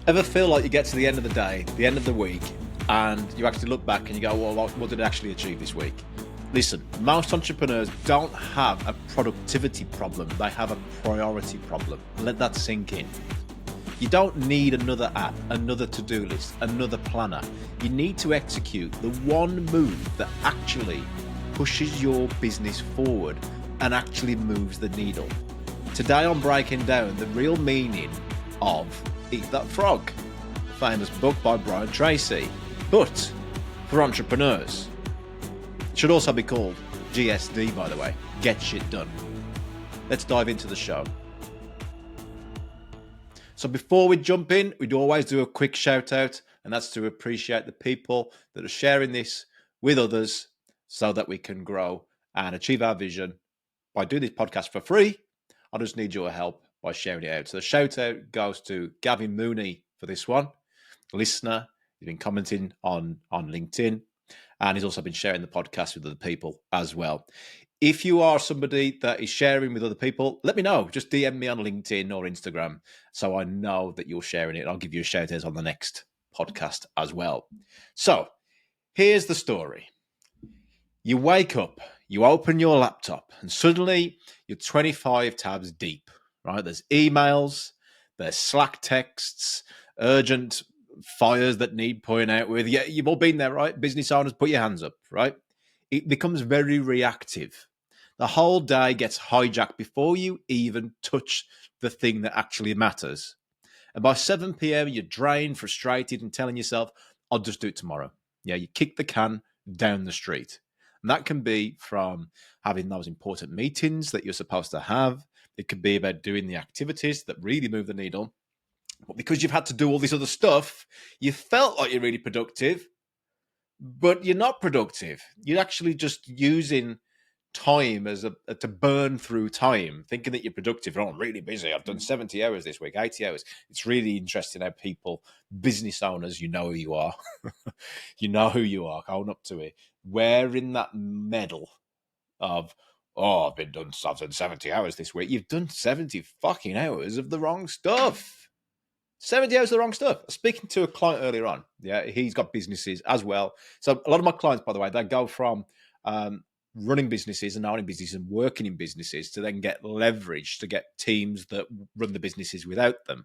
Ever feel like you get to the end of the day, the end of the week, and you actually look back and you go, well, what did I actually achieve this week? Listen, most entrepreneurs don't have a productivity problem. They have a priority problem. Let that sink in. You don't need another app, another to-do list, another planner. You need to execute the one move that actually pushes your business forward and actually moves the needle. Today I'm breaking down the real meaning of Eat That Frog, a famous book by Brian Tracy, but for entrepreneurs. It should also be called GSD, by the way, Get Shit Done. Let's dive into the show. So before we jump in, we'd always do a quick shout out, and that's to appreciate the people that are sharing this with others so that we can grow and achieve our vision. By doing this podcast for free, I just need your help by sharing it out. So the shout out goes to Gavin Mooney for this one, a listener. He's been commenting on LinkedIn, and he's also been sharing the podcast with other people as well. If you are somebody that is sharing with other people, let me know. Just DM me on LinkedIn or Instagram so I know that you're sharing it. I'll give you a shout out on the next podcast as well. So here's the story. You wake up, you open your laptop, and suddenly you're 25 tabs deep, right? There's emails, there's Slack texts, urgent fires that need pointing out with. Yeah, you've all been there, right? Business owners, put your hands up, right? It becomes very reactive. The whole day gets hijacked before you even touch the thing that actually matters. And by 7 p.m., you're drained, frustrated, and telling yourself, I'll just do it tomorrow. Yeah, you kick the can down the street. And that can be from having those important meetings that you're supposed to have. It could be about doing the activities that really move the needle. But because you've had to do all this other stuff, you felt like you're really productive, but you're not productive. You're actually just using time as to burn through time, thinking that you're productive. Oh, I'm really busy. I've done 70 hours this week, 80 hours. It's really interesting how people, business owners, you know who you are. You know who you are, going up to it, wearing that medal of, oh, I've done 70 hours this week. You've done 70 fucking hours of the wrong stuff. 70 hours of the wrong stuff. Speaking to a client earlier on, yeah, he's got businesses as well. So a lot of my clients, by the way, they go from running businesses and owning businesses and working in businesses to then get leverage to get teams that run the businesses without them.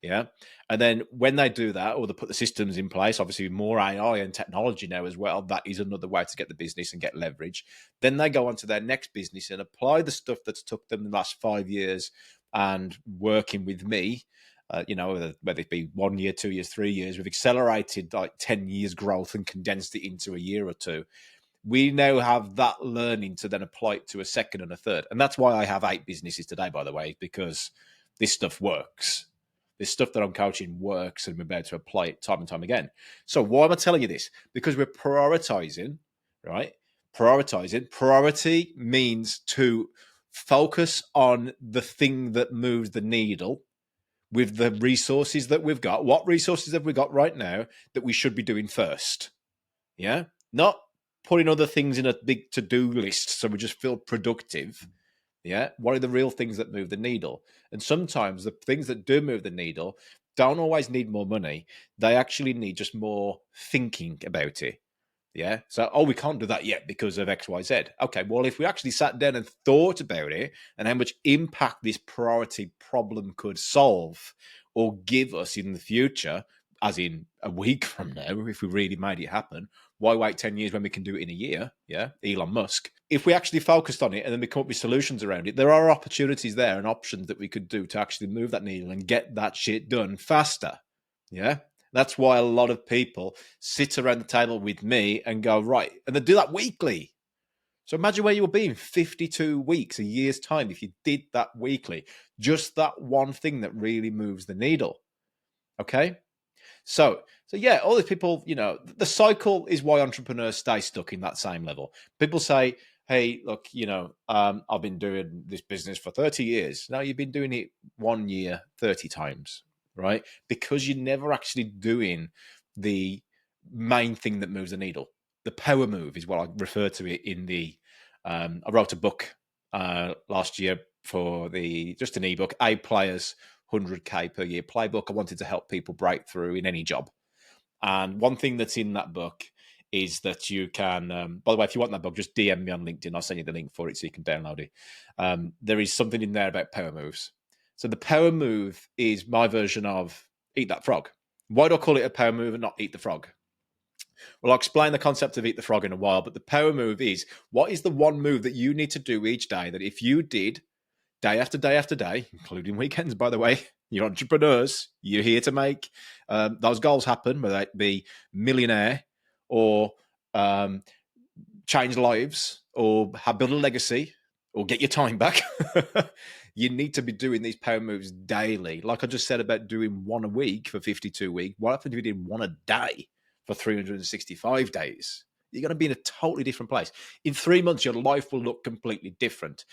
Yeah. And then when they do that, or they put the systems in place, obviously more AI and technology now as well, that is another way to get the business and get leverage. Then they go on to their next business and apply the stuff that's took them the last 5 years and working with me. Whether it be 1 year, 2 years, 3 years, we've accelerated like 10 years growth and condensed it into a year or two. We now have that learning to then apply it to a second and a third. And that's why I have 8 businesses today, by the way, because this stuff works. This stuff that I'm coaching works, and we're able to apply it time and time again. So why am I telling you this? Because we're prioritizing, right? Priority means to focus on the thing that moves the needle with the resources that we've got. What resources have we got right now that we should be doing first? Yeah? Not putting other things in a big to-do list so we just feel productive. Yeah? What are the real things that move the needle? And sometimes the things that do move the needle don't always need more money. They actually need just more thinking about it. Yeah. So, we can't do that yet because of X, Y, Z. Okay. Well, if we actually sat down and thought about it and how much impact this priority problem could solve or give us in the future, as in a week from now, if we really made it happen, why wait 10 years when we can do it in a year? Yeah. Elon Musk. If we actually focused on it and then we come up with solutions around it, there are opportunities there and options that we could do to actually move that needle and get that shit done faster. Yeah. That's why a lot of people sit around the table with me and go, right, and they do that weekly. So imagine where you will be in 52 weeks, a year's time, if you did that weekly. Just that one thing that really moves the needle. Okay? So yeah, all these people, the cycle is why entrepreneurs stay stuck in that same level. People say, hey, look, I've been doing this business for 30 years. Now you've been doing it 1 year, 30 times. Right? Because you're never actually doing the main thing that moves the needle. The power move is what I refer to it in the, I wrote a book last year for just an ebook, A Players 100K per year playbook. I wanted to help people break through in any job. And one thing that's in that book is that you can, by the way, if you want that book, just DM me on LinkedIn. I'll send you the link for it so you can download it. There is something in there about power moves. So the power move is my version of eat that frog. Why do I call it a power move and not eat the frog? Well, I'll explain the concept of eat the frog in a while, but the power move is, what is the one move that you need to do each day that if you did day after day after day, including weekends, by the way, you're entrepreneurs, you're here to make those goals happen, whether it be millionaire or change lives or build a legacy or get your time back. You need to be doing these power moves daily. Like I just said about doing one a week for 52 weeks. What happens if you did one a day for 365 days? You're going to be in a totally different place. In 3 months, your life will look completely different.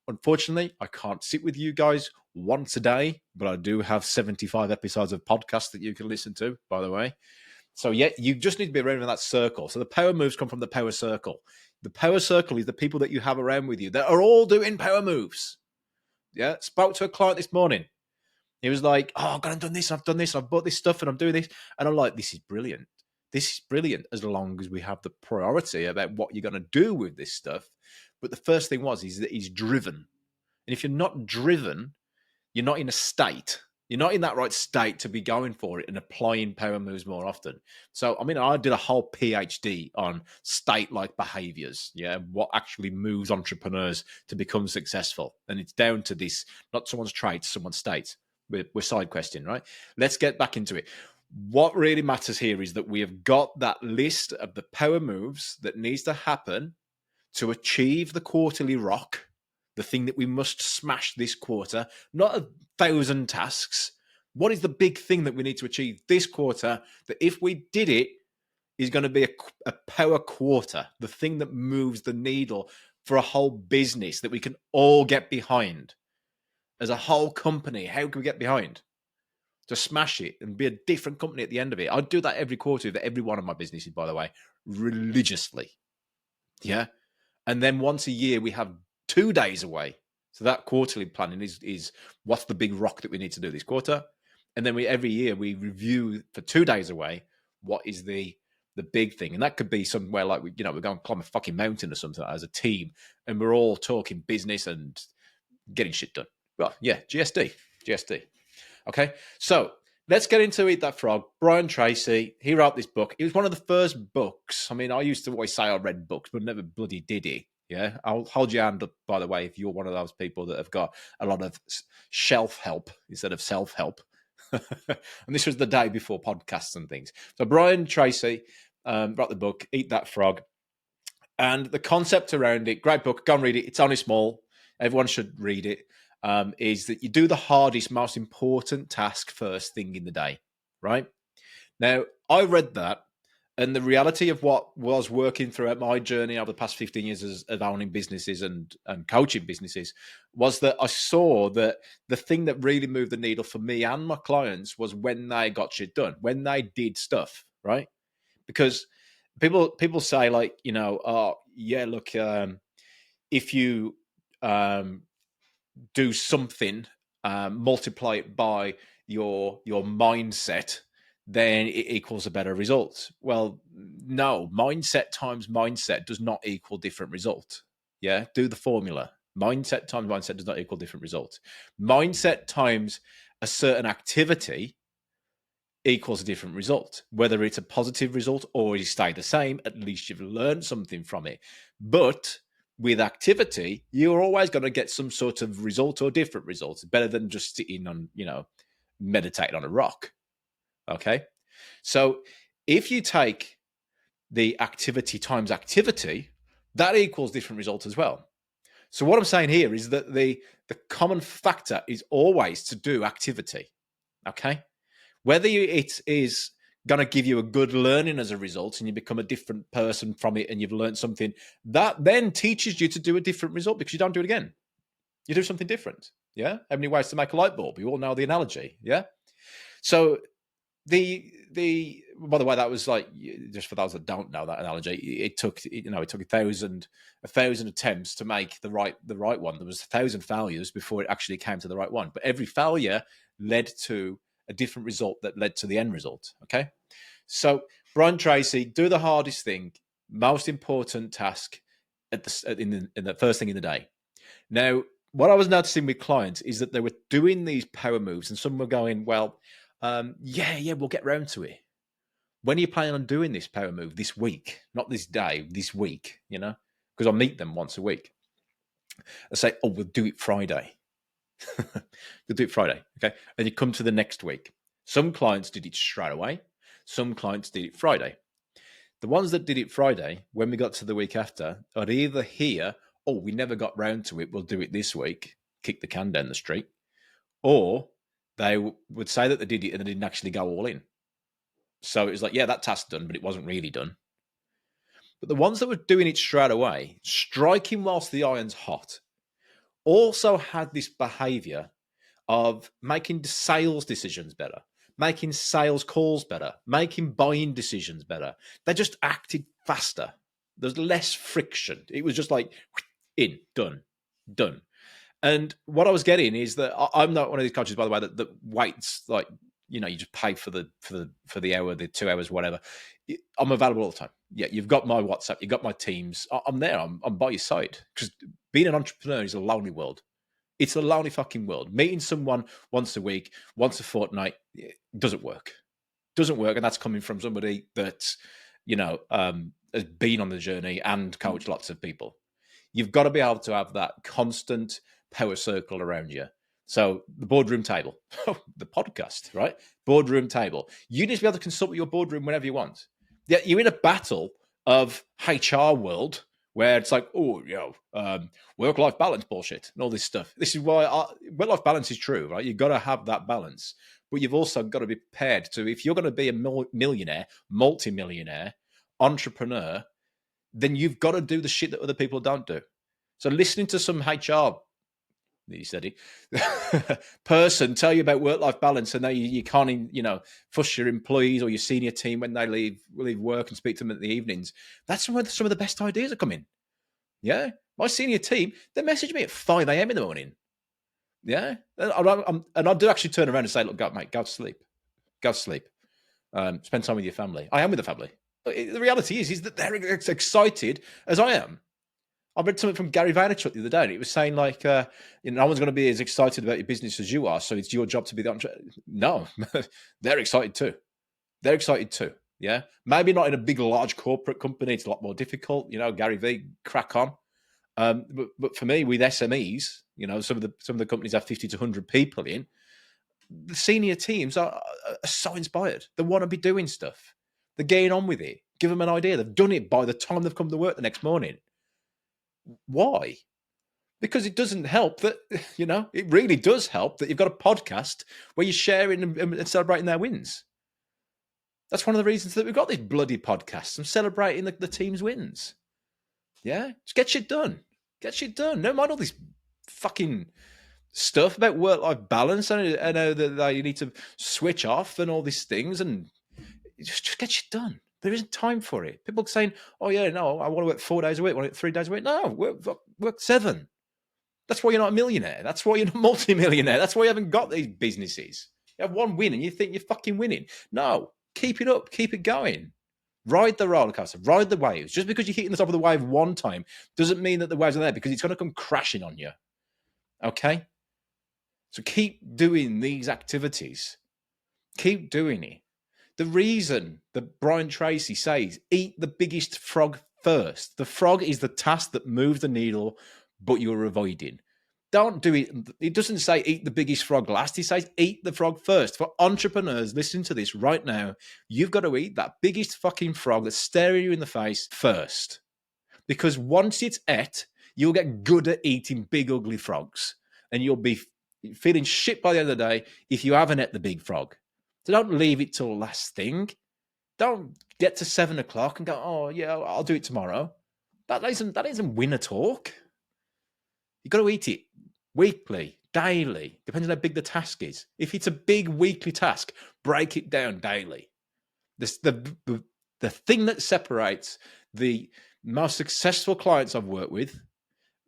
Unfortunately, I can't sit with you guys once a day, but I do have 75 episodes of podcasts that you can listen to, by the way. So yeah, you just need to be around in that circle. So the power moves come from the power circle. The power circle is the people that you have around with you that are all doing power moves. Yeah, spoke to a client this morning. He was like, "Oh, I've gone and done this, I've done this, I've bought this stuff, and I'm doing this." And I'm like, "This is brilliant. This is brilliant as long as we have the priority about what you're going to do with this stuff." But the first thing is that he's driven. And if you're not driven, you're not in a state. You're not in that right state to be going for it and applying power moves more often. So, I mean, I did a whole PhD on state-like behaviors, what actually moves entrepreneurs to become successful. And it's down to this, not someone's traits, someone's state. We're side questioning, right? Let's get back into it. What really matters here is that we have got that list of the power moves that needs to happen to achieve the quarterly rock, the thing that we must smash this quarter, not 1,000 tasks. What is the big thing that we need to achieve this quarter that if we did it is going to be a power quarter, the thing that moves the needle for a whole business that we can all get behind? As a whole company, how can we get behind? To smash it and be a different company at the end of it. I do that every quarter with every one of my businesses, by the way, religiously. Yeah. And then once a year, we have 2 days away. So that quarterly planning is what's the big rock that we need to do this quarter. And then every year we review for 2 days away, what is the big thing. And that could be somewhere like, we're going to climb a fucking mountain or something as a team. And we're all talking business and getting shit done. Well, yeah, GSD. Okay, so let's get into Eat That Frog. Brian Tracy, he wrote this book. It was one of the first books. I mean, I used to always say I read books, but never bloody did it. Yeah, I'll hold your hand up, by the way, if you're one of those people that have got a lot of shelf help instead of self-help. And this was the day before podcasts and things. So Brian Tracy wrote the book, Eat That Frog. And the concept around it, great book, go and read it. It's only small. Everyone should read it. Is that you do the hardest, most important task first thing in the day, right? Now, I read that, and the reality of what was working throughout my journey over the past 15 years of owning businesses and coaching businesses was that I saw that the thing that really moved the needle for me and my clients was when they got shit done, when they did stuff, right? Because people say like, oh, yeah, look, if you do something, multiply it by your mindset, then it equals a better result. Well, no, mindset times mindset does not equal different result. Yeah, do the formula. Mindset times mindset does not equal different result. Mindset times a certain activity equals a different result. Whether it's a positive result or you stay the same, at least you've learned something from it. But with activity, you're always going to get some sort of result or different results. Better than just sitting on, meditating on a rock. Okay. So if you take the activity times activity, that equals different results as well. So what I'm saying here is that the common factor is always to do activity. Okay. Whether it is going to give you a good learning as a result and you become a different person from it and you've learned something, that then teaches you to do a different result because you don't do it again. You do something different. Yeah. How many ways to make a light bulb? You all know the analogy. Yeah. So by the way, that was like, just for those that don't know that analogy, it took 1,000 attempts to make the right one. There was 1,000 failures before it actually came to the right one. But every failure led to a different result that led to the end result. Okay. So Brian Tracy, do the hardest thing, most important task in the first thing in the day. Now, what I was noticing with clients is that they were doing these power moves, and some were going, "Well, yeah, we'll get round to it. When are you planning on doing this power move this week? Not this day, this week, because I meet them once a week. I say, oh, we'll do it Friday. We'll do it Friday. Okay. And you come to the next week. Some clients did it straight away. Some clients did it Friday. The ones that did it Friday, when we got to the week after, I'd either hear, oh, we never got round to it, we'll do it this week, kick the can down the street, or they would say that they did it and they didn't actually go all in. So it was like, yeah, that task's done, but it wasn't really done. But the ones that were doing it straight away, striking whilst the iron's hot, also had this behavior of making sales decisions better, making sales calls better, making buying decisions better. They just acted faster. There's less friction. It was just like, in, done. And what I was getting is that I'm not one of these coaches, by the way, that waits, like, you just pay for the hour, the 2 hours, whatever. I'm available all the time. Yeah, you've got my WhatsApp, you've got my Teams. I'm there. I'm by your side, because being an entrepreneur is a lonely world. It's a lonely fucking world. Meeting someone once a week, once a fortnight, doesn't work. And that's coming from somebody that, has been on the journey and coached lots of people. You've got to be able to have that constant power circle around you. So the boardroom table, the podcast, right? Boardroom table. You need to be able to consult with your boardroom whenever you want. Yeah, you're in a battle of HR world where it's like, work-life balance bullshit and all this stuff. This is why work-life balance is true, right? You've got to have that balance. But you've also got to be prepared to, if you're going to be a millionaire, multi-millionaire, entrepreneur, then you've got to do the shit that other people don't do. So listening to some HR person tell you about work-life balance, and that you can't, fuss your employees or your senior team when they leave work and speak to them in the evenings. That's where some of the best ideas are coming. Yeah, my senior team, they message me at 5 a.m. in the morning. Yeah, and I do actually turn around and say, look, mate, go to sleep. Spend time with your family. I am with the family. The reality is that they're as excited as I am. I read something from Gary Vaynerchuk the other day, and it was saying, like, no one's going to be as excited about your business as you are, so it's your job to be the entrepreneur. No, they're excited too. Yeah, maybe not in a big, large corporate company. It's a lot more difficult. Gary V, crack on. But for me, with SMEs, some of the companies have 50 to 100 people in. The senior teams are so inspired. They want to be doing stuff. They're getting on with it. Give them an idea. They've done it by the time they've come to work the next morning. Why? Because it doesn't help that, it really does help that you've got a podcast where you're sharing and celebrating their wins. That's one of the reasons that we've got these bloody podcasts and celebrating the team's wins. Yeah? Just get shit done. Don't mind all this fucking stuff about work-life balance. I know that you need to switch off and all these things, and just get shit done. There isn't time for it. People saying, oh, yeah, no, I want to work 4 days a week. I want to work 3 days a week. No, work 7. That's why you're not a millionaire. That's why you're not a multi-millionaire. That's why you haven't got these businesses. You have one win and you think you're fucking winning. No, keep it up. Keep it going. Ride the roller coaster. Ride the waves. Just because you're hitting the top of the wave one time doesn't mean that the waves are there, because it's going to come crashing on you. Okay? So keep doing these activities. Keep doing it. The reason that Brian Tracy says, eat the biggest frog first. The frog is the task that moves the needle, but you're avoiding. Don't do it. It doesn't say eat the biggest frog last. He says eat the frog first. For entrepreneurs listening to this right now, you've got to eat that biggest fucking frog that's staring you in the face first. Because once it's et, you'll get good at eating big, ugly frogs. And you'll be feeling shit by the end of the day if you haven't ate the big frog. So don't leave it till last thing. Don't get to 7 o'clock and go, oh, yeah, I'll do it tomorrow. That isn't winner talk. You've got to eat it weekly, daily, depending on how big the task is. If it's a big weekly task, break it down daily. The thing that separates the most successful clients I've worked with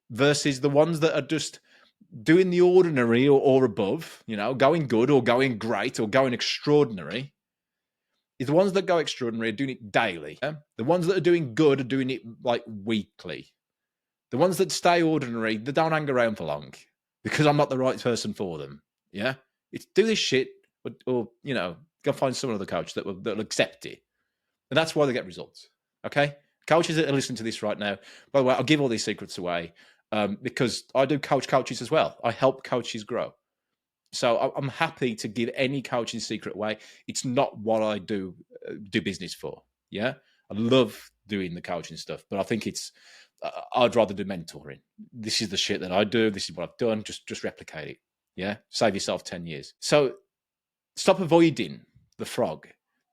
versus the ones that are just doing the ordinary or above, going good or going great or going extraordinary, is the ones that go extraordinary are doing it daily. Yeah? The ones that are doing good are doing it like weekly. The ones that stay ordinary, they don't hang around for long because I'm not the right person for them. Yeah, it's do this shit or go find some other coach that'll accept it, and that's why they get results. Okay, coaches that are listening to this right now. By the way, I'll give all these secrets away because I do coach coaches as well. I help coaches grow. So I'm happy to give any coaching secret away. It's not what I do business for. Yeah, I love doing the coaching stuff, but I think I'd rather do mentoring. This is the shit that I do. This is what I've done. Just replicate it. Yeah, save yourself 10 years. So stop avoiding the frog.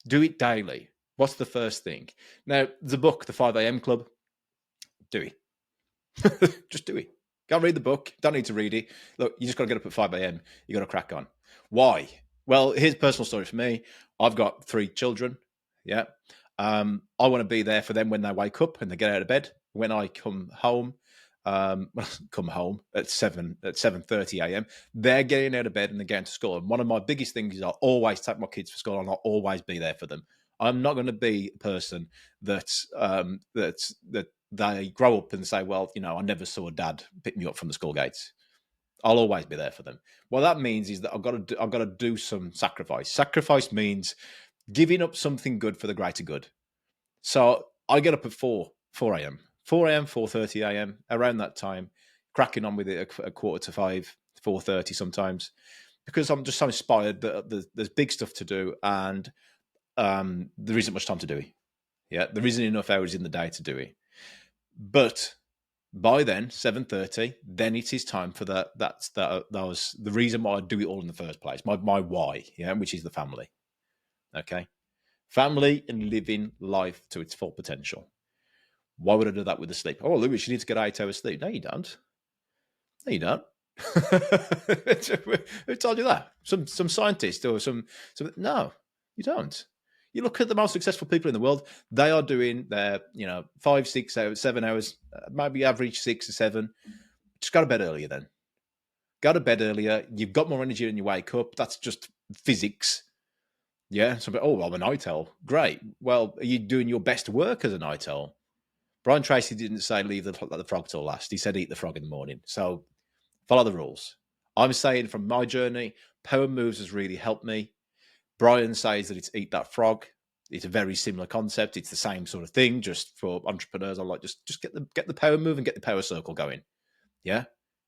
Do it daily. What's the first thing? Now, the book, The 5 a.m. Club, do it. Just do it. Go read the book. Don't need to read it. Look, you just got to get up at 5 a.m. You got to crack on. Why? Well, here's a personal story for me. I've got 3 children. Yeah. I want to be there for them when they wake up and they get out of bed. When I come home at 7:30 a.m., they're getting out of bed and they're going to school. And one of my biggest things is I'll always take my kids for school and I'll always be there for them. I'm not going to be a person that they grow up and say, well, I never saw dad pick me up from the school gates. I'll always be there for them. What that means is that I've got to do some sacrifice. Sacrifice means giving up something good for the greater good. So I get up at 4 a.m., 4:30 a.m., around that time, cracking on with it at 4:45, 4:30 sometimes, because I'm just so inspired that there's big stuff to do and there isn't much time to do it. Yeah, there isn't enough hours in the day to do it. But by then, 7:30, then it is time for that. That was the reason why I do it all in the first place. My why, yeah, which is the family. Okay, family and living life to its full potential. Why would I do that with the sleep? Oh, Lewis, you need to get 8 hours sleep. No, you don't. No, you don't. Who told you that? Some scientist or some. No, you don't. You look at the most successful people in the world, they are doing their, 5, 6 hours, 7 hours, maybe average 6 or 7. Just go to bed earlier then. Go to bed earlier. You've got more energy when you wake up. That's just physics. Yeah. So, I'm a night owl. Great. Well, are you doing your best work as a night owl? Brian Tracy didn't say leave the frog till last. He said eat the frog in the morning. So follow the rules. I'm saying from my journey, power moves has really helped me. Brian says that it's eat that frog. It's a very similar concept. It's the same sort of thing, just for entrepreneurs. I like just get the power move and get the power circle going. Yeah,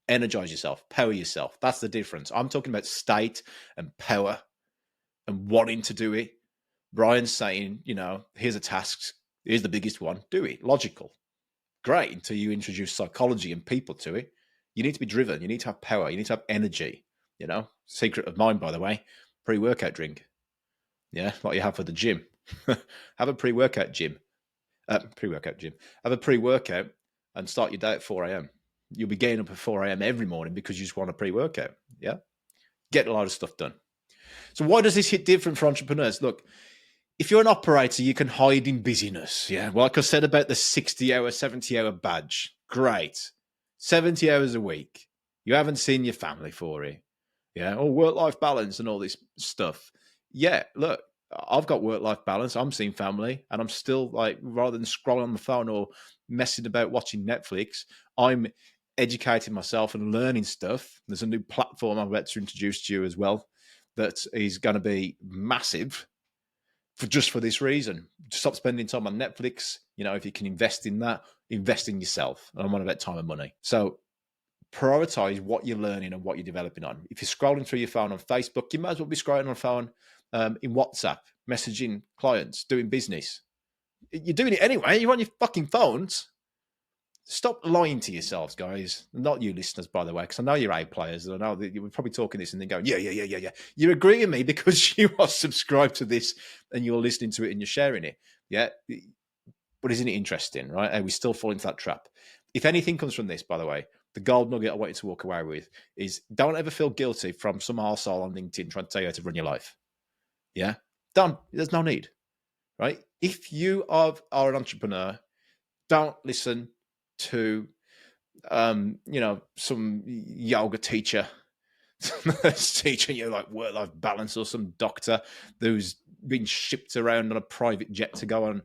energize yourself, power yourself. That's the difference. I'm talking about state and power and wanting to do it. Brian's saying, here's a task. Here's the biggest one. Do it. Logical. Great until you introduce psychology and people to it. You need to be driven. You need to have power. You need to have energy. Secret of mine, by the way, pre-workout drink. Yeah, like you have for the gym. Have a pre-workout gym. Have a pre-workout and start your day at 4 a.m. You'll be getting up at 4 a.m. every morning because you just want a pre-workout. Yeah, get a lot of stuff done. So why does this hit different for entrepreneurs? Look, if you're an operator, you can hide in busyness. Yeah, well, like I said about the 60-hour, 70-hour badge. Great. 70 hours a week. You haven't seen your family for it. Yeah, or work-life balance and all this stuff. Yeah, look, I've got work-life balance. I'm seeing family, and I'm still rather than scrolling on the phone or messing about watching Netflix, I'm educating myself and learning stuff. There's a new platform I'm about to introduce to you as well that is going to be massive for this reason. Stop spending time on Netflix. If you can invest in that, invest in yourself. And I'm on about time and money. So prioritize what you're learning and what you're developing on. If you're scrolling through your phone on Facebook, you might as well be scrolling on a phone in WhatsApp, messaging clients, doing business. You're doing it anyway. You're on your fucking phones. Stop lying to yourselves, guys. Not you listeners, by the way, because I know you're A players. And I know that you're probably talking this and then going, yeah. You're agreeing with me because you are subscribed to this and you're listening to it and you're sharing it. Yeah. But isn't it interesting, right? And we still fall into that trap. If anything comes from this, by the way, the gold nugget I want you to walk away with is don't ever feel guilty from some arsehole on LinkedIn trying to tell you how to run your life. Yeah? Don't. There's no need, right? If you are an entrepreneur, don't listen to some yoga teacher teaching you like work-life balance, or some doctor who's been shipped around on a private jet to go on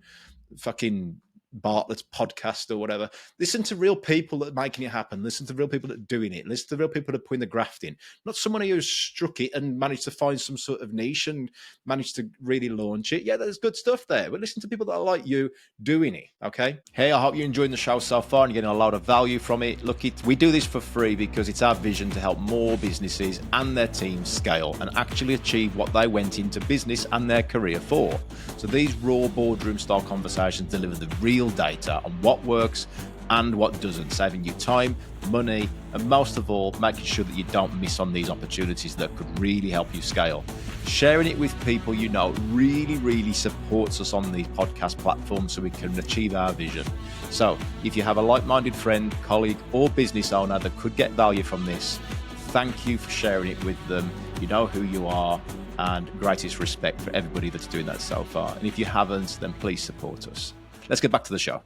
fucking Bartlett's podcast or whatever. Listen to real people that are making it happen. Listen to real people that are doing it. Listen to real people that are putting the graft in. Not someone who's struck it and managed to find some sort of niche and managed to really launch it. Yeah, there's good stuff there. But listen to people that are like you doing it, okay? Hey, I hope you're enjoying the show so far and you're getting a lot of value from it. Look, we do this for free because it's our vision to help more businesses and their teams scale and actually achieve what they went into business and their career for. So these raw boardroom style conversations deliver the real data on what works and what doesn't, saving you time, money, and most of all, making sure that you don't miss on these opportunities that could really help you scale. Sharing it with people you know really, really supports us on these podcast platforms so we can achieve our vision. So if you have a like-minded friend, colleague, or business owner that could get value from this, thank you for sharing it with them. You know who you are, and greatest respect for everybody that's doing that so far. And if you haven't, then please support us. Let's get back to the show.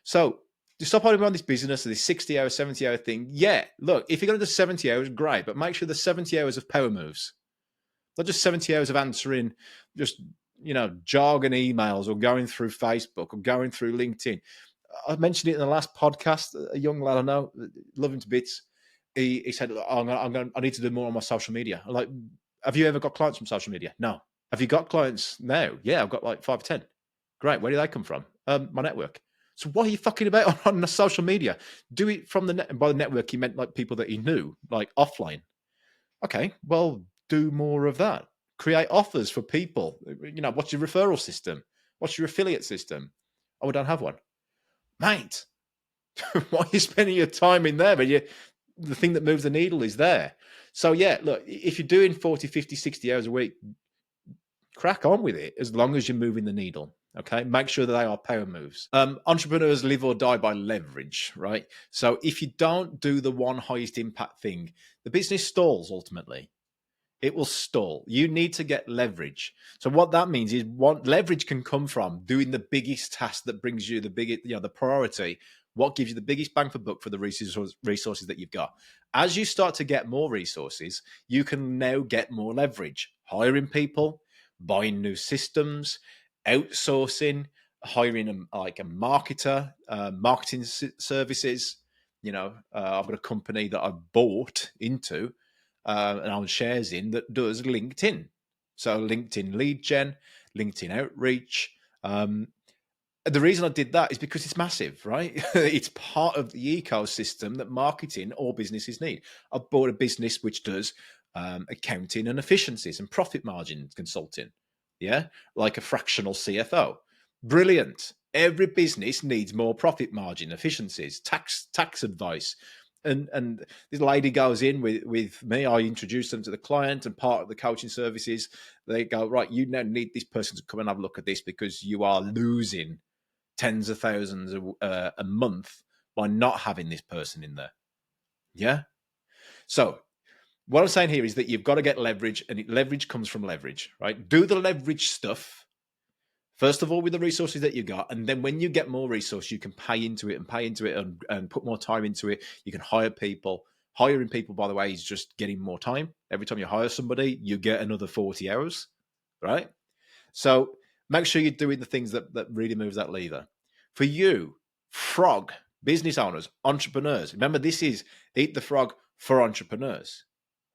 So to stop holding on this business, this 60-hour, 70-hour thing, yeah, look, if you're going to do 70 hours, great, but make sure there's 70 hours of power moves. Not just 70 hours of answering just, jargon emails or going through Facebook or going through LinkedIn. I mentioned it in the last podcast. A young lad I know, love him to bits. He said, I need to do more on my social media. I'm like, have you ever got clients from social media? No. Have you got clients now? Yeah, I've got like 5 or 10. Great. Where do they come from? My network. So what are you fucking about on the social media? Do it from the net. And by the network, he meant like people that he knew, like offline. Okay, well, do more of that. Create offers for people. What's your referral system? What's your affiliate system? Oh, we don't have one. Mate, why are you spending your time in there? But the thing that moves the needle is there. So yeah, look, if you're doing 40, 50, 60 hours a week, crack on with it as long as you're moving the needle. Okay, make sure that they are power moves. Entrepreneurs live or die by leverage, right? So if you don't do the one highest impact thing, the business stalls ultimately. It will stall. You need to get leverage. So what that means is leverage can come from doing the biggest task that brings you the biggest, the priority. What gives you the biggest bang for buck for the resources that you've got? As you start to get more resources, you can now get more leverage. Hiring people, buying new systems, outsourcing, hiring a marketer, marketing services. I've got a company that I bought into and own shares in that does LinkedIn. So LinkedIn lead gen, LinkedIn outreach. The reason I did that is because it's massive, right? It's part of the ecosystem that marketing or businesses need. I bought a business which does accounting and efficiencies and profit margin consulting. Yeah, like a fractional CFO. Brilliant. Every business needs more profit margin efficiencies, tax advice. And this lady goes in with me. I introduce them to the client, and part of the coaching services, they go, right, you now need this person to come and have a look at this because you are losing tens of thousands a month by not having this person in there. Yeah. So what I'm saying here is that you've got to get leverage, and leverage comes from leverage, right? Do the leverage stuff. First of all, with the resources that you got, and then when you get more resource, you can pay into it and put more time into it. You can hire people. Hiring people, by the way, is just getting more time. Every time you hire somebody, you get another 40 hours, right? So make sure you're doing the things that really moves that lever. For you, frog, business owners, entrepreneurs, remember this is Eat the Frog for entrepreneurs,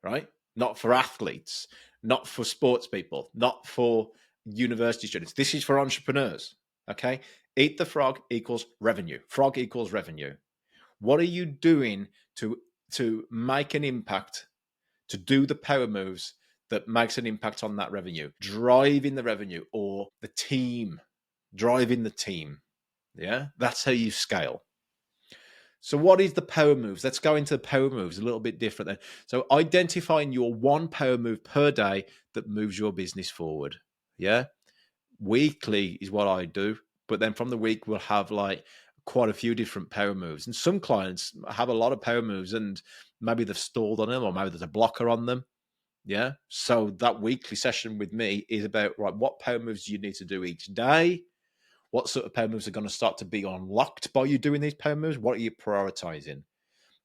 right? Not for athletes, not for sports people, not for university students. This is for entrepreneurs, okay? Eat the Frog equals revenue. Frog equals revenue. What are you doing to make an impact, to do the power moves that makes an impact on that revenue? Driving the revenue, or the team, driving the team. Yeah, that's how you scale. So what is the power moves? Let's go into the power moves a little bit different then. So identifying your one power move per day that moves your business forward. Yeah. Weekly is what I do. But then from the week, we'll have like quite a few different power moves. And some clients have a lot of power moves and maybe they've stalled on them, or maybe there's a blocker on them. Yeah. So that weekly session with me is about, right, what power moves do you need to do each day? What sort of power moves are going to start to be unlocked by you doing these power moves? What are you prioritizing?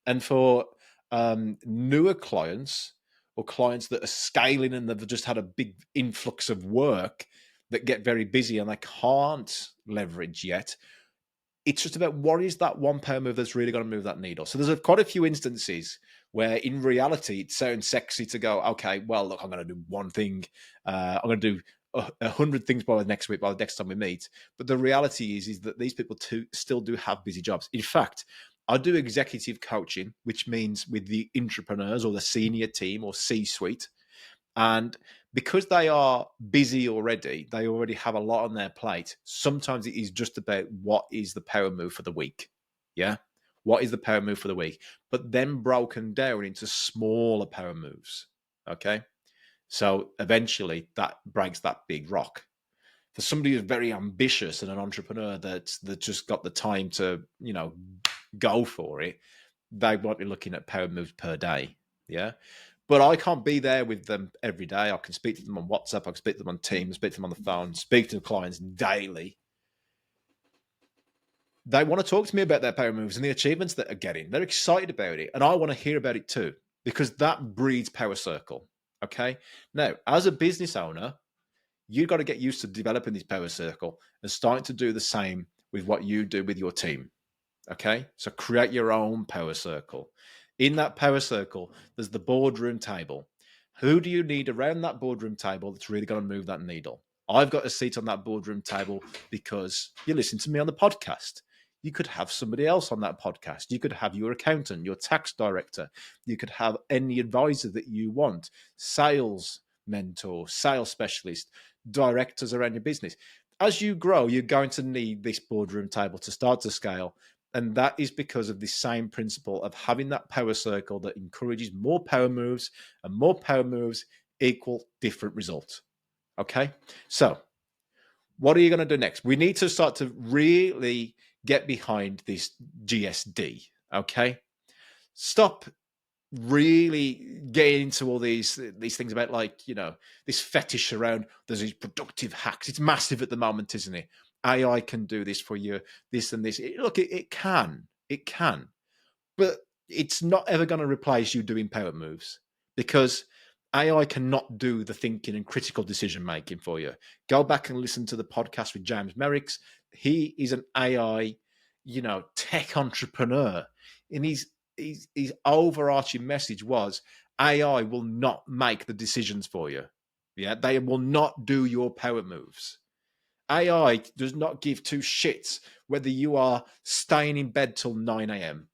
And for newer clients or clients that are scaling and they've just had a big influx of work that get very busy and they can't leverage yet, it's just about what is that one power move that's really going to move that needle. So there's quite a few instances where in reality it sounds sexy to go, okay, well, look, I'm going to do one thing. I'm going to do 100 things by the next week, by the next time we meet. But the reality is that these people still do have busy jobs. In fact, I do executive coaching, which means with the entrepreneurs or the senior team or C-suite. And because they are busy already, they already have a lot on their plate. Sometimes it is just about what is the power move for the week. Yeah. What is the power move for the week? But then broken down into smaller power moves. Okay. So eventually that breaks that big rock. For somebody who's very ambitious and an entrepreneur that just got the time to, go for it, they might be looking at power moves per day. Yeah. But I can't be there with them every day. I can speak to them on WhatsApp, I can speak to them on Teams, speak to them on the phone, speak to the clients daily. They want to talk to me about their power moves and the achievements that they're getting. They're excited about it. And I want to hear about it too, because that breeds power circle. Okay. Now, as a business owner, you've got to get used to developing this power circle and starting to do the same with what you do with your team. Okay. So create your own power circle. In that power circle, there's the boardroom table. Who do you need around that boardroom table that's really going to move that needle? I've got a seat on that boardroom table because you listen to me on the podcast. You could have somebody else on that podcast. You could have your accountant, your tax director. You could have any advisor that you want, sales mentor, sales specialist, directors around your business. As you grow, you're going to need this boardroom table to start to scale. And that is because of the same principle of having that power circle that encourages more power moves, and more power moves equal different results. Okay. So what are you going to do next? We need to start to really get behind this GSD. Okay. Stop really getting into all these things about this fetish around there's these productive hacks. It's massive at the moment, isn't it? AI can do this for you, this and this. Look, it can, but it's not ever going to replace you doing power moves, because AI cannot do the thinking and critical decision making for you. Go back and listen to the podcast with James Merricks. He is an AI, tech entrepreneur, and his overarching message was AI will not make the decisions for you. Yeah, they will not do your power moves. AI does not give two shits whether you are staying in bed till 9 a.m.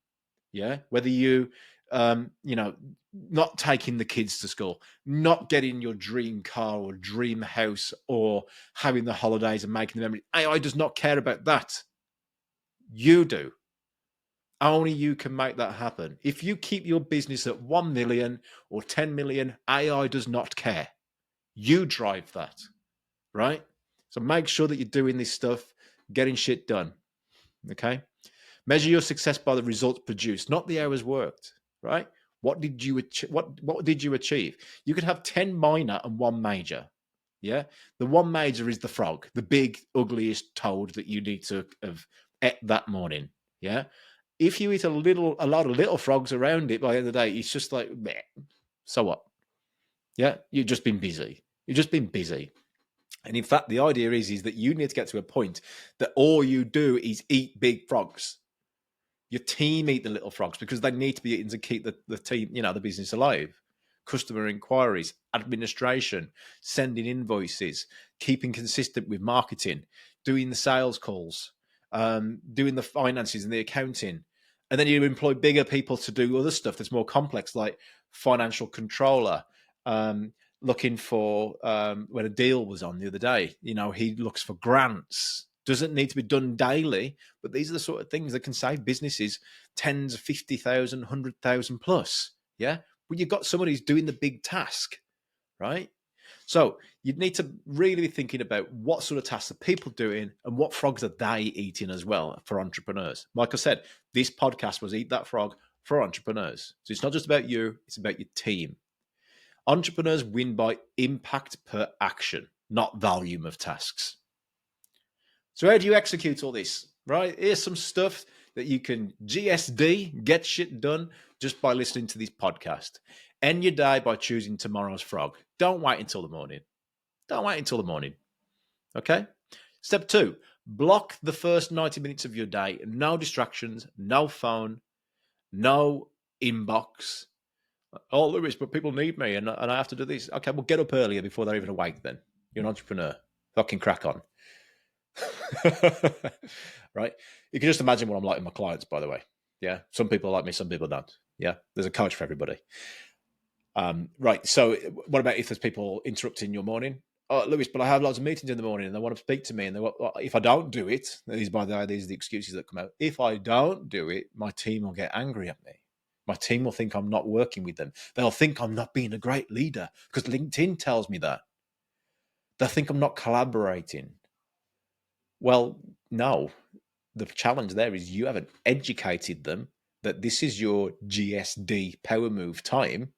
Yeah, whether you, not taking the kids to school, not getting your dream car or dream house, or having the holidays and making the memory. AI does not care about that. You do. Only you can make that happen. If you keep your business at 1 million or 10 million, AI does not care. You drive that, right? So make sure that you're doing this stuff, getting shit done. Okay. Measure your success by the results produced, not the hours worked, right? What did you achieve? You could have 10 minor and one major. Yeah. The one major is the frog, the big, ugliest toad that you need to have ate that morning. Yeah. If you eat a lot of little frogs around it, by the end of the day, it's just like, meh. So what? Yeah. You've just been busy. And in fact, the idea is that you need to get to a point that all you do is eat big frogs. Your team eat the little frogs because they need to be eaten to keep the team, the business alive. Customer inquiries, administration, sending invoices, keeping consistent with marketing, doing the sales calls, doing the finances and the accounting. And then you employ bigger people to do other stuff that's more complex, like financial controller, looking for when a deal was on the other day, he looks for grants. Doesn't need to be done daily, but these are the sort of things that can save businesses tens of 50,000, 100,000 plus. Yeah. But you've got someone who's doing the big task, right? So you'd need to really be thinking about what sort of tasks are people doing and what frogs are they eating as well for entrepreneurs. Like I said, this podcast was Eat That Frog for entrepreneurs. So it's not just about you, it's about your team. Entrepreneurs win by impact per action, not volume of tasks. So how do you execute all this? Right? Here's some stuff that you can GSD, get shit done, just by listening to this podcast. End your day by choosing tomorrow's frog. Don't wait until the morning. Don't wait until the morning. Okay? Step 2, block the first 90 minutes of your day. No distractions, no phone, no inbox. Oh, Lewis, but people need me and I have to do this. Okay, well, get up earlier before they're even awake then. You're an entrepreneur. Fucking crack on. Right? You can just imagine what I'm like with my clients, by the way. Yeah. Some people like me, some people don't. Yeah. There's a coach for everybody. Right. So what about if there's people interrupting your morning? Oh, Lewis, but I have lots of meetings in the morning and they want to speak to me. And if I don't do it, by the way, these are the excuses that come out. If I don't do it, my team will get angry at me. My team will think I'm not working with them. They'll think I'm not being a great leader because LinkedIn tells me that. They'll think I'm not collaborating. Well, no. The challenge there is you haven't educated them that this is your GSD power move time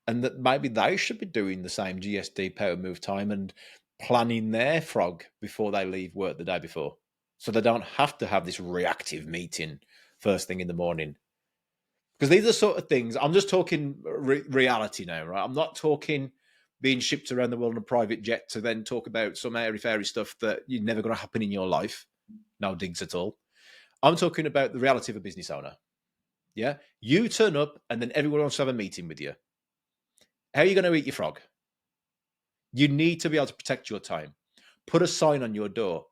and that maybe they should be doing the same GSD power move time and planning their frog before they leave work the day before. So they don't have to have this reactive meeting first thing in the morning. Because these are the sort of things, I'm just talking reality now, right? I'm not talking being shipped around the world in a private jet to then talk about some airy-fairy stuff that you're never going to happen in your life. No digs at all. I'm talking about the reality of a business owner. Yeah? You turn up and then everyone wants to have a meeting with you. How are you going to eat your frog? You need to be able to protect your time. Put a sign on your door.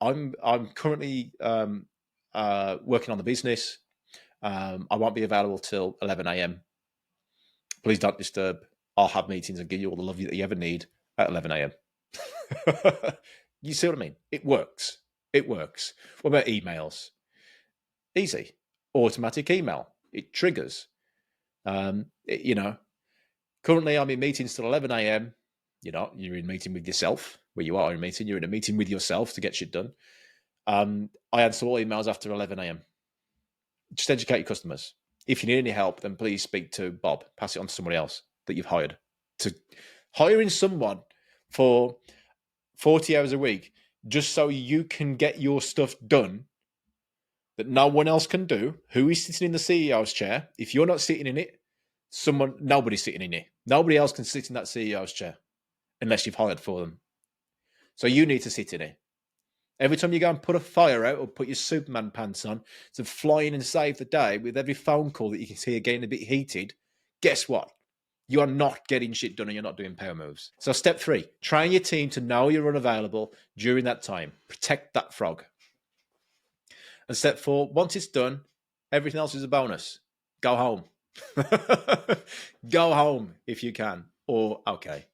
I'm currently working on the business. I won't be available till 11 a.m. Please don't disturb. I'll have meetings and give you all the love that you ever need at 11 a.m. You see what I mean? It works. It works. What about emails? Easy. Automatic email. It triggers. Currently I'm in meetings till 11 a.m. You're in a meeting with yourself. Where you are in a meeting, you're in a meeting with yourself to get shit done. I answer all emails after 11 a.m. Just educate your customers. If you need any help, then please speak to Bob. Pass it on to somebody else that you've hired. To hiring someone for 40 hours a week just so you can get your stuff done that no one else can do. Who is sitting in the CEO's chair? If you're not sitting in it, nobody's sitting in it. Nobody else can sit in that CEO's chair unless you've hired for them. So you need to sit in it. Every time you go and put a fire out or put your Superman pants on to fly in and save the day with every phone call that you can see getting a bit heated, guess what? You are not getting shit done and you're not doing power moves. So step 3, train your team to know you're unavailable during that time. Protect that frog. And step 4, once it's done, everything else is a bonus. Go home. Go home if you can. Or, okay.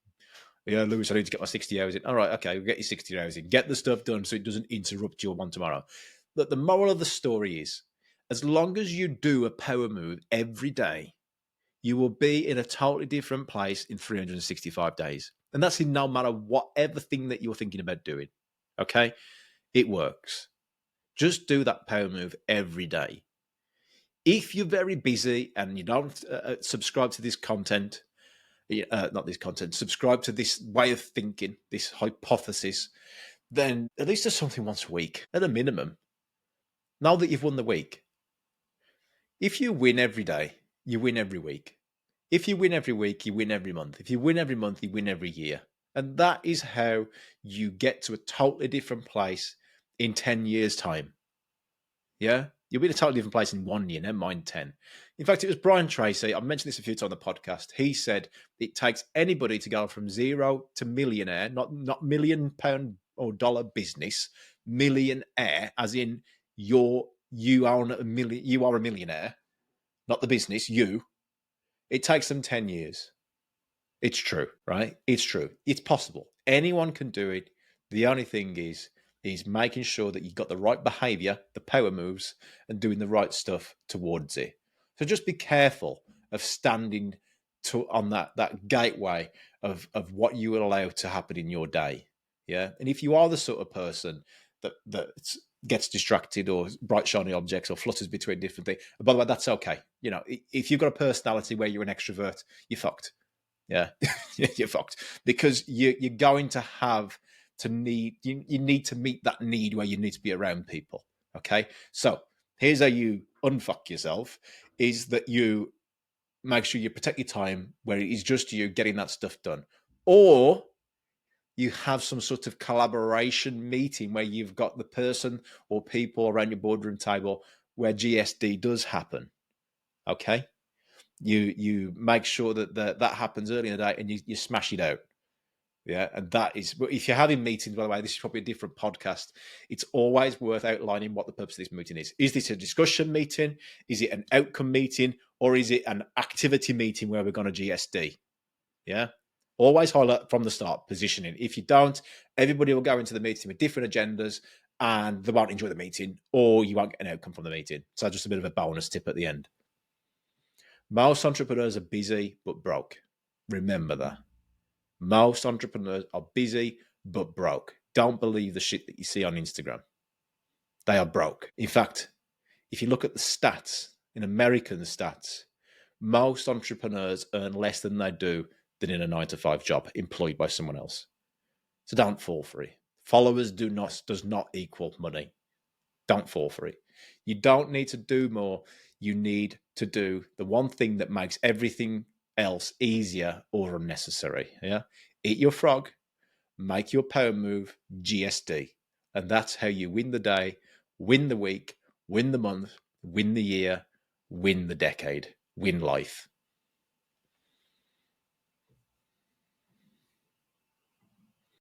Yeah, Lewis, I need to get my 60 hours in. All right, okay, we'll get you 60 hours in. Get the stuff done so it doesn't interrupt your one tomorrow. Look, the moral of the story is, as long as you do a power move every day, you will be in a totally different place in 365 days. And that's in no matter whatever thing that you're thinking about doing. Okay? It works. Just do that power move every day. If you're very busy and you don't subscribe to this content, subscribe to this way of thinking, this hypothesis, then at least do something once a week, at a minimum. Now that you've won the week. If you win every day, you win every week. If you win every week, you win every month. If you win every month, you win every year. And that is how you get to a totally different place in 10 years' time. Yeah? You'll be in a totally different place in 1 year, never mind 10. In fact, it was Brian Tracy. I've mentioned this a few times on the podcast. He said it takes anybody to go from zero to millionaire, not £1,000,000 or dollar business, millionaire, as in you are a millionaire, not the business, you. It takes them 10 years. It's true, right? It's true. It's possible. Anyone can do it. The only thing is making sure that you've got the right behavior, the power moves, and doing the right stuff towards it. So just be careful of standing on that gateway of what you will allow to happen in your day. Yeah. And if you are the sort of person that gets distracted or bright shiny objects or flutters between different things, and by the way, that's okay. If you've got a personality where you're an extrovert, you're fucked. Yeah, you're fucked because you're going to have you need to meet that need where you need to be around people. Okay, so here's how you unfuck yourself: is that you make sure you protect your time where it is just you getting that stuff done, or you have some sort of collaboration meeting where you've got the person or people around your boardroom table where GSD does happen. Okay, you make sure that happens early in the day and you smash it out. Yeah, and that is, if you're having meetings, by the way, this is probably a different podcast. It's always worth outlining what the purpose of this meeting is. Is this a discussion meeting? Is it an outcome meeting? Or is it an activity meeting where we're going to GSD? Yeah. Always highlight from the start positioning. If you don't, everybody will go into the meeting with different agendas and they won't enjoy the meeting, or you won't get an outcome from the meeting. So just a bit of a bonus tip at the end. Most entrepreneurs are busy but broke. Remember that. Most entrepreneurs are busy but broke. Don't believe the shit that you see on Instagram. They are broke. In fact, if you look at the stats, in American stats, most entrepreneurs earn less than they do than in a 9-to-5 job employed by someone else. So don't fall for it. Followers does not equal money. Don't fall for it. You don't need to do more. You need to do the one thing that makes everything else easier or unnecessary. Yeah. Eat your frog, make your power move, GSD. And that's how you win the day, win the week, win the month, win the year, win the decade, win life.